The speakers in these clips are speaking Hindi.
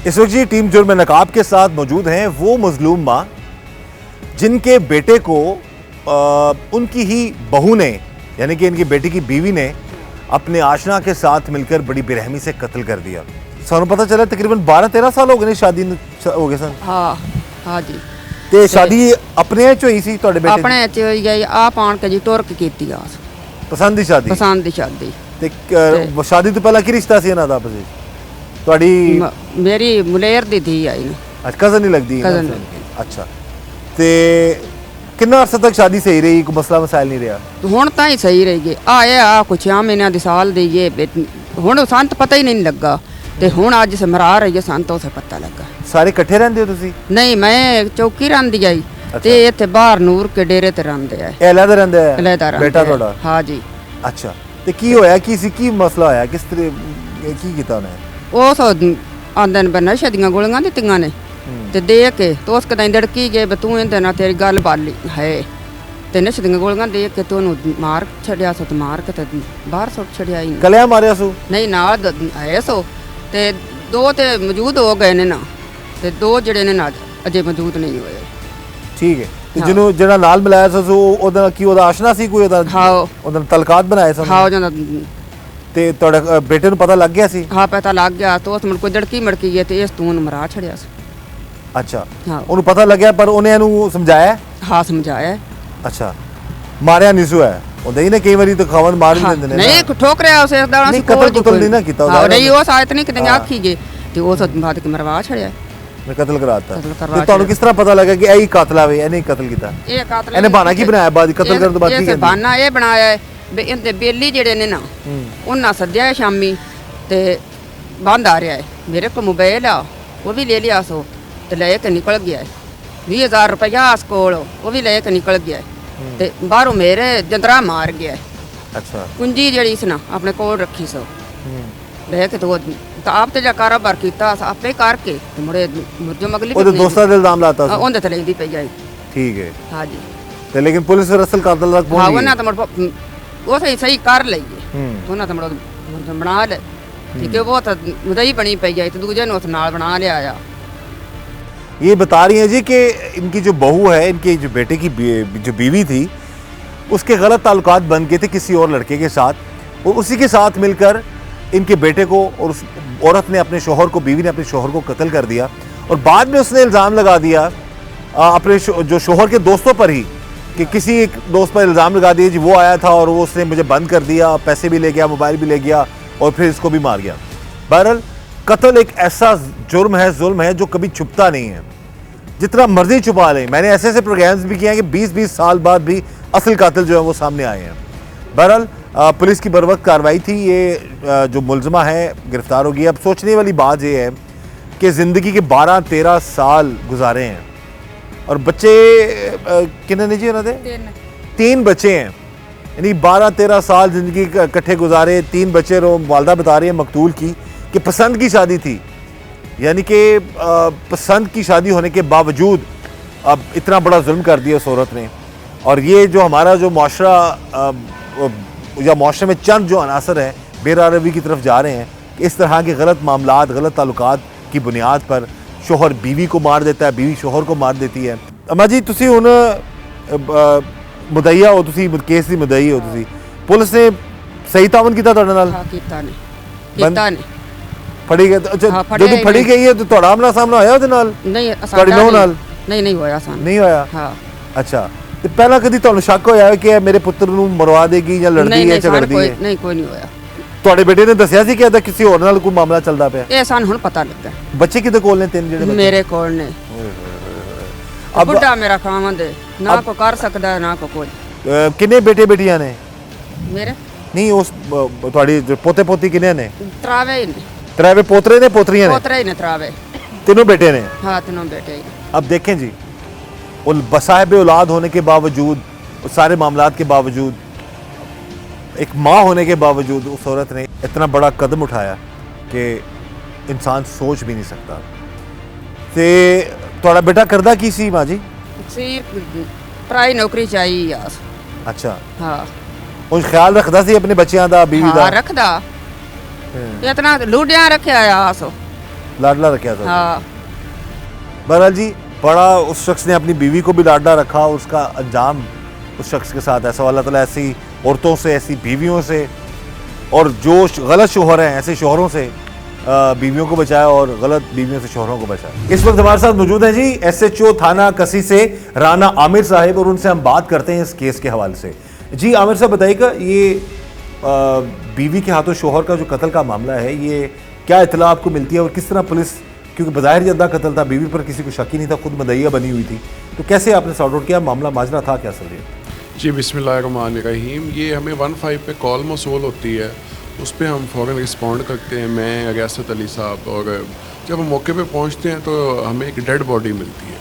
इस वक्त जी टीम जुर्म नकाब के साथ मौजूद हैं वो मजलूम माँ जिनके बेटे को उनकी ही बहू ने यानी कि इनकी बेटी की बीवी ने अपने आशना के साथ मिलकर बड़ी बेरहमी से कत्ल कर दिया। सानू पता चला तकरीबन 12-13 साल हो गए शादी हो गए सन। हाँ हाँ जी ते शादी अपने च होई सी ਤੁਹਾਡੇ बेटे अपने च होई गई आप आन के जी टुरक कीती आस पसंद दी शादी पसंद दी शादी ਤੇ शादी तो पहला की रिश्ता सी ਇਹਨਾਂ ਦਾ ਆਪਸ ਵਿੱਚ ਤੁਹਾਡੀ मेरी मुलेर दी थी आई ने ਅੱਜ ਕਜ਼ਨ ਨਹੀਂ ਲੱਗਦੀ कजन ਅੱਛਾ ਤੇ ਕਿੰਨਾ ਅਰਸਾ ਤੱਕ ਸ਼ਾਦੀ ਸਹੀ ਰਹੀ ਕੋਈ ਮਸਲਾ ਮਸਾਇਲ ਨਹੀਂ ਰਿਹਾ ਹੁਣ ਤਾਂ ਹੀ ਸਹੀ ਰਹੀ ਗਈ ਆਏ ਆ ਕੁਛ 6 ਮਹੀਨਿਆਂ ਦੀ ਸਾਲ ਦੀ ਇਹ ਹੁਣ ਸੰਤ ਪਤਾ ਹੀ ਨਹੀਂ ਲੱਗਾ ਤੇ ਹੁਣ ਅੱਜ ਸਮਰਾ ਰਹੀ ਹੈ ਸੰਤ ਉਸੇ ਪਤਾ ਲੱਗਾ। ਸਾਰੇ ਇਕੱਠੇ ਰਹਿੰਦੇ ਹੋ ਤੁਸੀਂ? ਨਹੀਂ ਮੈਂ ਚੌਕੀ ਰਹਿੰਦੀ ਆਈ ਤੇ ਇੱਥੇ ਬਾਹਰ ਨੂਰ ਕੇ ਡੇਰੇ ਤੇ ਰਹਿੰਦੇ ਆ। ਇਹ ਅਲੱਗ ਰਹਿੰਦੇ ਆ? ਅਲੱਗ ਬੇਟਾ ਤੁਹਾਡਾ? ਹਾਂ ਜੀ। ਅੱਛਾ ਤੇ ਕੀ ਹੋਇਆ ਕੀ ਸੀ ਕੀ ਮਸਲਾ ਹੋਇਆ ਕਿਸ ਤਰ੍ਹਾਂ ਕੀ ਕੀਤਾ ਉਹਨੇ? ਉਹ ਸੋ ਆਂਦੇ ਨੇ ਨਸ਼ੇ ਦੀਆਂ ਗੋਲੀਆਂ ਦਿੱਤੀਆਂ ਨੇ ਤੇ ਦੇ ਕੇ ਤੋਸ ਕਦਾਂ ਲੜਕੀ ਗਏ ਬਈ ਤੂੰ ਇਹਦੇ ਨਾਲ ਤੇਰੀ ਗੱਲ ਬਾਲੀ ਹੈ ਤੇ ਨਸ਼ੇ ਦੀਆਂ ਗੋਲੀਆਂ ਦੇ ਕੇ ਤੂੰ ਉਹਨੂੰ ਮਾਰ ਛੱਡਿਆ ਸੋ ਤੇ ਮਾਰ ਕੇ ਤੇ ਬਾਹਰ ਸੁੱਟ ਛੱਡਿਆ ਹੀ ਕਲਿਆ ਮਾਰਿਆ ਸੂ? ਨਹੀਂ ਨਾਲ ਹੈ ਸੋ ਤੇ ਦੋ ਤੇ ਮੌਜੂਦ ਹੋ ਗਏ ਨੇ ਨਾ ਤੇ ਦੋ ਜਿਹੜੇ ਨੇ ਨਾ ਅਜੇ ਮੌਜੂਦ ਨਹੀਂ ਹੋਏ। ਠੀਕ ਹੈ ਤੇ ਜਿਹਨੂੰ ਜਿਹੜਾ ਨਾਲ ਮਿਲਾਇਆ ਸੀ ਉਹਦਾ ਕੀ ਉਹਦਾ ਆਸ਼ਨਾ ਸੀ ਕੋਈ ਉਹਦਾ? ਹਾਂ ਉਹਦਾ ਤਲਕਾਤ ਬਣਾਏ ਸਨ? ਹਾਂ ਉਹਦਾ ਤੇ ਤੁਹਾਡੇ ਬੇਟੇ ਨੂੰ ਪਤਾ ਲੱਗ ਗਿਆ ਸੀ? ਹਾਂ ਪਤਾ ਲੱਗ ਗਿਆ ਤੇ ਉਸ ਮੁੜ ਕੋਈ ਲੜਕੀ ਮੜਕੀ ਗਈ ਤੇ ਇਸ ਤੂੰ ਉਹਨੂੰ ਮਰਾ ਛੜਿਆ ਸੀ। ਅੱਛਾ ਹਾਂ ਉਹਨੂੰ ਪਤਾ ਲੱਗਿਆ ਪਰ ਉਹਨੇ ਇਹਨੂੰ ਸਮਝਾਇਆ? ਹਾਂ ਸਮਝਾਇਆ। ਅੱਛਾ ਮਾਰਿਆ ਨਹੀਂ ਸੂ ਹੈ ਉਹਦੇ ਹੀ ਨੇ ਕਈ ਵਾਰੀ ਤਾਂ ਖਾਵਨ ਮਾਰ ਵੀ ਦਿੰਦੇ ਨੇ ਨਹੀਂ ਠੋਕਰਿਆ ਉਸੇ ਦਾ ਨਹੀਂ ਕਤਲ ਨਹੀਂ ਨਾ ਕੀਤਾ ਉਹਦਾ ਨਹੀਂ ਉਹ ਸਾਇਤ ਨਹੀਂ ਕਿਤੇ ਆਖੀ ਗਏ ਤੇ ਉਸ ਬਾਅਦ ਕਿ ਮਰਵਾ ਛੜਿਆ ਮੈਂ ਕਤਲ ਕਰਾਤਾ ਤੇ ਤੁਹਾਨੂੰ ਕਿਸ ਤਰ੍ਹਾਂ ਪਤਾ ਲੱਗਾ ਕਿ ਇਹੀ ਕਾਤਲ ਆਵੇ ਇਹਨੇ ਕਤਲ ਕੀਤਾ? ਇਹ ਕਾਤਲ ਇਹਨੇ ਬਹਾਨਾ ਕੀ ਬਣਾਇਆ ਬਾਅਦ ਕਤਲ ਕਰਨ ਤੋਂ ਬਾਅਦ ਕੀ ਕੀਤਾ? ਇਹ ਬਹਾਨਾ ਇਹ ਬਣਾਇਆ ਹੈ ਵੀ ਇਹਦੇ ਬੇਲੀ ਜਿਹੜੇ ਨੇ ਨਾ ਉਹਨਾਂ ਸੱਦਿਆ ਸ਼ਾਮੀ ਤੇ ਬੰਦ ਆ ਰਿਹਾ ਹੈ ਮੇਰੇ ਕੋਲ ਮੋਬਾਈਲ ਆ ਉਹ ਵੀ ਲੈ ਲਿਆ ਸੋ ਤੇ ਲੈ ਕੇ ਨਿਕਲ ਗਿਆ 20,000 ਰੁਪਇਆ ਉਸ ਕੋਲ ਉਹ ਵੀ ਲੈ ਕੇ ਨਿਕਲ ਗਿਆ ਤੇ ਬਾਹਰੋਂ ਮੇਰੇ ਜੰਦਰਾ ਮਾਰ ਗਿਆ। ਅੱਛਾ ਕੁੰਜੀ ਜਿਹੜੀ ਸੀ ਨਾ ਆਪਣੇ ਕੋਲ ਰੱਖੀ ਸੋ ਲੈ ਕੇ ਤਾਂ ਆਪ ਤੇ ਜਾ ਕਾਰੋਬਾਰ ਕੀਤਾ ਆਪੇ ਕਰਕੇ ਤੇ ਮੁੜੇ ਮੁਰਜੋ ਮਗਲੀ ਉਹਦੇ ਦੋਸਤਾਂ ਦੇ ਇਲਜ਼ਾਮ ਲਾਤਾ ਸੀ ਉਹਦੇ ਤੇ ਲੈਂਦੀ ਪਈ ਜਾਈ। ਠੀਕ ਹੈ ਹਾਂ ਜੀ ਤੇ ਲੇਕਿਨ ਪੁਲਿਸ ਰਸਲ ਕਾਤਲ ਤੱਕ ਪਹੁੰਚ ਹਾਂ ਗਈ? ਉਹਨਾਂ ਤਾਂ ਉਹ ਸਹੀ ਕਰ ਲਈਏ ਉਹਨਾਂ ਤਾਂ ਮੁਰਜੋ ਬਣਾ ਲੈ ਠੀਕ ਹੈ ਉਹ ਤਾਂ ਮੁਦਈ ਬਣੀ ਪਈ ਜਾਈ ਤੇ ਦੂਜੇ ਨੂੰ ਉਸ ਨਾਲ ਬਣਾ ਲਿਆ ਆ। ये बता रही हैं जी कि इनकी जो बहू है इनके जो बेटे की जो बीवी थी उसके गलत ताल्लुकात बन गए थे किसी और लड़के के साथ और उसी के साथ मिलकर इनके बेटे को और उस औरत ने अपने शोहर को बीवी ने अपने शोहर को कत्ल कर दिया और बाद में उसने इल्ज़ाम लगा दिया अपने जो शोहर के दोस्तों पर ही कि किसी एक दोस्त पर इल्ज़ाम लगा दिया जी वो आया था और वो उसने मुझे बंद कर दिया पैसे भी ले गया मोबाइल भी ले गया और फिर इसको भी मार गया। बहरहाल कत्ल एक ऐसा जुर्म है जुल्म है जो कभी छुपता नहीं है जितना मर्जी छुपा लें। मैंने ऐसे ऐसे प्रोग्राम्स भी किए हैं कि 20-20 साल बाद भी असल कातिल जो है वो सामने आए हैं। बहरहाल पुलिस की बर वक्त कार्रवाई थी ये जो मुलजमा है गिरफ्तार हो गई। अब सोचने वाली बात ये है कि ज़िंदगी के 12-13 साल गुजारे हैं और बच्चे कितने जी उन्होंने 3 बच्चे हैं यानी 12-13 साल ज़िंदगी इकट्ठे गुजारे 3 बच्चे रो वालदा बता रही है मकतूल की कि पसंद की शादी थी यानी कि पसंद की शादी होने के बावजूद अब इतना बड़ा जुल्म कर दिया उस औरत ने। और ये जो हमारा जो माशरा या माशरे में चंद जो अनासर हैं बेरारवी की तरफ जा रहे हैं कि इस तरह के गलत मामलात गलत ताल्लुकात की बुनियाद पर शोहर बीवी को मार देता है बीवी शोहर को मार देती है। अम्मा जी तुसी हुण मुदईया हो तुसी केस की मुदई हो तुसी पुलिस ने सही तावन किया तुहाडे नाल? हाँ ਕੀਤਾ ਨੇ ਫੜੀ ਗਈ ਜਦੋਂ ਫੜੀ ਗਈ ਹੈ ਤਾਂ ਤੁਹਾਡਾ ਆਮਣਾ ਸਾਹਮਣਾ ਹੋਇਆ ਉਹਦੇ ਨਾਲ? ਨਹੀਂ ਤੁਹਾਡੀ ਨੂੰਹ ਨਾਲ? ਨਹੀਂ ਹੋਇਆ ਸਾਨੂੰ ਨਹੀਂ ਹੋਇਆ? ਹਾਂ ਅੱਛਾ ਤੇ ਪਹਿਲਾਂ ਕਦੀ ਤੁਹਾਨੂੰ ਸ਼ੱਕ ਹੋਇਆ ਕਿ ਇਹ ਮੇਰੇ ਪੁੱਤਰ ਨੂੰ ਮਰਵਾ ਦੇਗੀ ਜਾਂ ਲੜਦੀ ਹੈ ਝਗੜਦੀ ਹੈ? ਨਹੀਂ ਕੋਈ ਨਹੀਂ ਹੋਇਆ। ਤੁਹਾਡੇ ਬੇਟੇ ਨੇ ਦੱਸਿਆ ਸੀ ਕਿ ਇਹਦਾ ਕਿਸੇ ਹੋਰ ਨਾਲ ਕੋਈ ਮਾਮਲਾ ਚੱਲਦਾ ਪਿਆ? ਇਹ ਸਾਨੂੰ ਹੁਣ ਪਤਾ ਲੱਗਾ। ਬੱਚੇ ਕਿਹਦੇ ਕੋਲ ਨੇ 3 ਜਿਹੜੇ? ਮੇਰੇ ਕੋਲ ਨੇ। ਬੁੱਢਾ ਮੇਰਾ ਖਾਵੰਦ ਨਾ ਕੋ ਕਰ ਸਕਦਾ ਨਾ ਕੋ ਕੋਈ। ਕਿੰਨੇ ਬੇਟੇ ਬੇਟੀਆਂ ਨੇ? ਮੇਰੇ ਨਹੀਂ ਉਸ ਤੁਹਾਡੀ ਪੋਤੇ ਪੋਤੀ ਕਿੰਨੇ ਨੇ? ਤਰਾਵੇ ਨੇ। ਤਰਾਵੇ ਪੋਤਰੇ ਨੇ ਪੋਤਰੀਆਂ ਨੇ? ਪੋਤਰੇ ਨੇ ਤਰਾਵੇ। तीनों बेटे ने? हाँ तीनों बेटे। अब देखें जी बसाहिब औलाद होने के बावजूद सारे मामलात के बावजूद एक माँ होने के बावजूद उस औरत ने इतना बड़ा कदम उठाया कि इंसान सोच भी नहीं सकता। ते थोड़ा बेटा करदा की सी माँ जी? पढ़ाई नौकरी चाहिए यार। अच्छा हाँ उस ख्याल रखदा सी अपने बच्चों दा बीवी दा? हाँ रखदा इतना लूडिया रखा आसो लाडला रखा था। हाँ बहरहाल जी, बड़ा उस शख्स ने अपनी बीवी को भी लाडला रखा और उसका अंजाम उस शख्स के साथ ऐसा। अल्लाह ताला ऐसी औरतों से, ऐसी बीवियों से और जो गलत शोहर हैं ऐसे शोहरों से बीवियों को बचाए और गलत बीवियों से शोहरों को बचाए। इस वक्त हमारे साथ मौजूद हैं जी SHO थाना कसी से राना आमिर साहिब, और उनसे हम बात करते हैं इस केस के हवाले से। जी आमिर साहब, बताइएगा ये बीवी के हाथों शोहर का जो कत्ल का मामला है, ये क्या इत्तला आपको मिलती है और किस तरह पुलिस, क्योंकि बज़ाहिर जद्दा कत्ल था, बीवी पर किसी को शक ही नहीं था, खुद मदइया बनी हुई थी, तो कैसे आपने सॉर्ट आउट किया? मामला माजरा था क्या सर? जी बिस्मिल्लाहिर्रहमानिर्रहीम। ये हमें 15 पे कॉल मौसूल होती है, उस पर हम फ़ौरन रिस्पॉन्ड करते हैं, मैं रियासत अली साहब, और जब हम मौके पे पहुंचते हैं तो हमें एक डेड बॉडी मिलती है।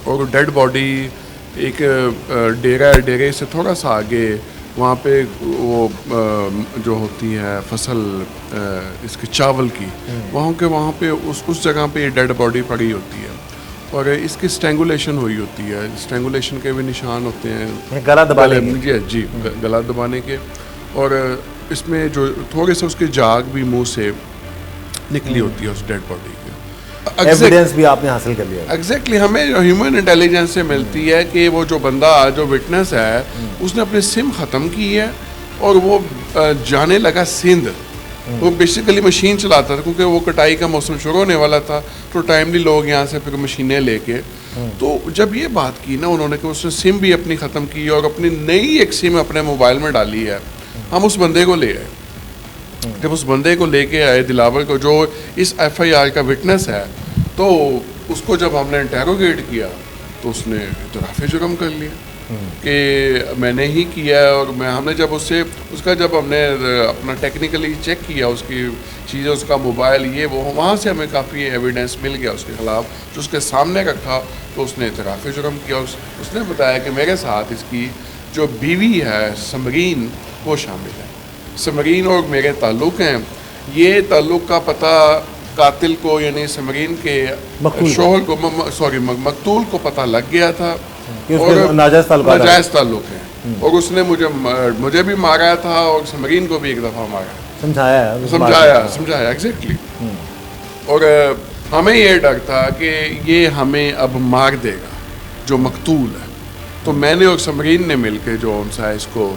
और डेड बॉडी एक डेरा है, डेरे से थोड़ा सा आगे वहाँ पे वो जो होती है फसल इसके चावल की, वहाँ पे उस जगह पे ये डेड बॉडी पड़ी होती है और इसकी स्ट्रैंगुलेशन हुई होती है। स्ट्रैंगुलेशन के भी निशान होते हैं, गला दबाने जी गला दबाने के, और इसमें जो थोड़े से उसके जाग भी मुंह से निकली होती है उस डेड बॉडी की। एविडेंस भी आपने हासिल कर लिया? एग्जैक्टली हमें ह्यूमन इंटेलिजेंस से मिलती है कि वो जो बंदा, जो विटनेस है, उसने अपनी सिम ख़त्म की है और वो जाने लगा सिंध। वो बेसिकली मशीन चलाता था क्योंकि वो कटाई का मौसम शुरू होने वाला था, तो टाइमली लोग यहाँ से फिर मशीनें लेके, तो जब ये बात की ना उन्होंने कि उसने सिम भी अपनी ख़त्म की और अपनी नई एक सिम अपने मोबाइल में डाली है, हम उस बंदे को ले आए। जब उस बंदे को लेके आए, दिलावर को, जो इस FIR का विटनेस है, तो उसको जब हमने इंटेरोगेट किया तो उसने इतराफ़ जुर्म कर लिया कि मैंने ही किया है। और हमने जब जब हमने अपना टेक्निकली चेक किया उसकी चीज़ें, उसका मोबाइल, ये वो, वहाँ से हमें काफ़ी एविडेंस मिल गया उसके ख़िलाफ़, जो उसके सामने रखा, तो उसने इतराफ़ जुर्म किया। उसने बताया कि मेरे साथ इसकी जो बीवी है समरीन, वो शामिल है। समरीन और मेरे ताल्लुक़ हैं। ये ताल्लुक़ का पता कातिल को, यानी समरीन के शोहर को, मकतूल को पता लग गया था और नाजायज़ ताल्लुक़ है, और उसने मुझे भी मारा था और समरीन को भी एक दफ़ा मारा, समझाया एग्जैक्टली। और हमें ये डर था कि ये हमें अब मार देगा जो मकतूल है, तो मैंने और समरीन ने मिलकर जो उनसा इसको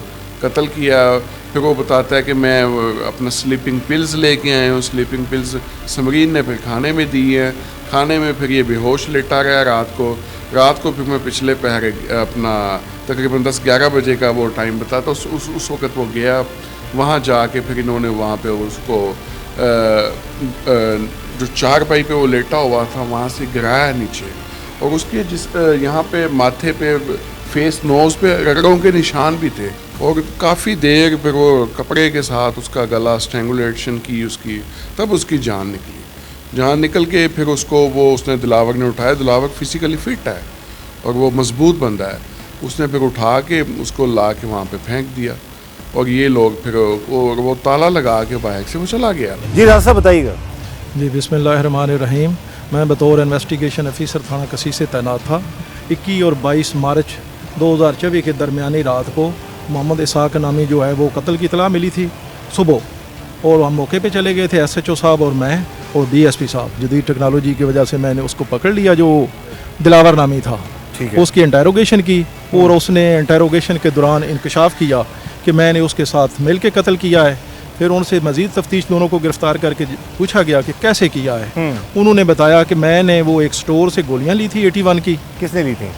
कत्ल किया। फिर वो बताता है कि मैं अपना स्लीपिंग पिल्स लेके आया हूँ, स्लीपिंग पिल्स समरीन ने फिर खाने में दी है, खाने में फिर ये बेहोश लेटा गया रात को फिर मैं पिछले पहर अपना तकरीबन 10-11 बजे का वो टाइम बताता, उस वक़्त वो गया, वहाँ जाके फिर इन्होंने वहाँ पे उसको जो चारपाई पे वो लेटा हुआ था वहाँ से गिराया नीचे, और उसके यहाँ पे माथे पे, फेस, नोज़ पे रगड़ों के निशान भी थे, और काफ़ी देर फिर वो कपड़े के साथ उसका गला स्ट्रैंगुलेशन की उसकी, तब उसकी जान निकल के फिर उसने दिलावर ने उठाया। दिलावर फिज़िकली फ़िट है और वो मजबूत बंदा है, उसने फिर उठा के उसको ला के वहाँ पे फेंक दिया, और ये लोग फिर वो ताला लगा के बाइक से वो चला गया। जी रास्ता बताइएगा। जी बिस्मिल्लाहिर्रहमानिर्रहीम। मैं बतौर इन्वेस्टिगेशन ऑफिसर थाना कसी से तैनात था। 21 और 22 मार्च 2024 के दरमियानी रात को मोहम्मद इसाक नामी जो है वो कत्ल की इतला मिली थी सुबह, और हम मौके पे चले गए थे, SHO साहब और मैं और DSP साहब। जदीद टेक्नोलॉजी की वजह से मैंने उसको पकड़ लिया जो दिलावर नामी था, उसकी इंटेरोगेशन की, और उसने इंटेरोगेशन के दौरान इंकशाफ किया कि मैंने उसके साथ मिल के कत्ल किया है। फिर उनसे मज़ीद तफ्तीश, दोनों को गिरफ़्तार करके पूछा गया कि कैसे किया है। उन्होंने बताया कि मैंने वो एक स्टोर से गोलियां ली थी 81 की। किसने ली थी?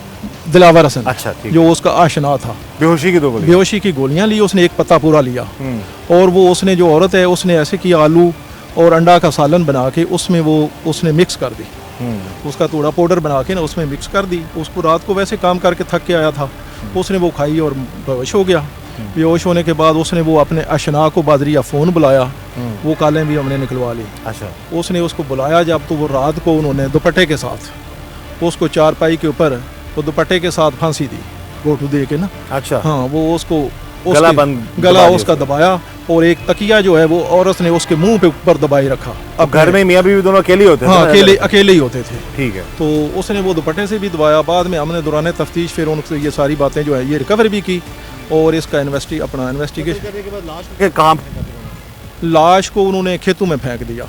दिलावर हसन। अच्छा, जो उसका आशना था। बेहोशी की गोलियां ली उसने, एक पत्ता पूरा लिया, और वो उसने जो औरत है उसने ऐसे किया, आलू और अंडा का सालन बना के उसमें वो उसने मिक्स कर दी, उसका थोड़ा पाउडर बना के ना उसमें मिक्स कर दी। उसको रात को वैसे काम करके थक के आया था, उसने वो खाई और बेहोश हो गया। बेहोश होने के बाद उसने वो अपने अशना को बादरिया फ़ोन बुलाया, वो कालें भी हमने निकलवा ली। अच्छा। उसने उसको बुलाया जब, तो वो रात को उन्होंने दुपट्टे के साथ उसको चारपाई के ऊपर वो दुपट्टे के साथ फांसी दी, गोटू दे के ना। अच्छा। हाँ, वो उसको गला उसका दबाया, और एक तकिया जो है वो औरत ने उसके मुंह पे ऊपर दबाई रखा। अब घर में मियाँ बीवी दोनों अकेले होते थे? हाँ, अकेले ही होते थे। ठीक है। तो उसने वो दुपट्टे से भी दबाया। बाद में हमने दौरान तफ्तीश फिर उनसे ये सारी बातें जो है ये रिकवर भी की, और इसका इन्वेस्टिगेशन। कहाँ लाश को उन्होंने खेतों में फेंक दिया।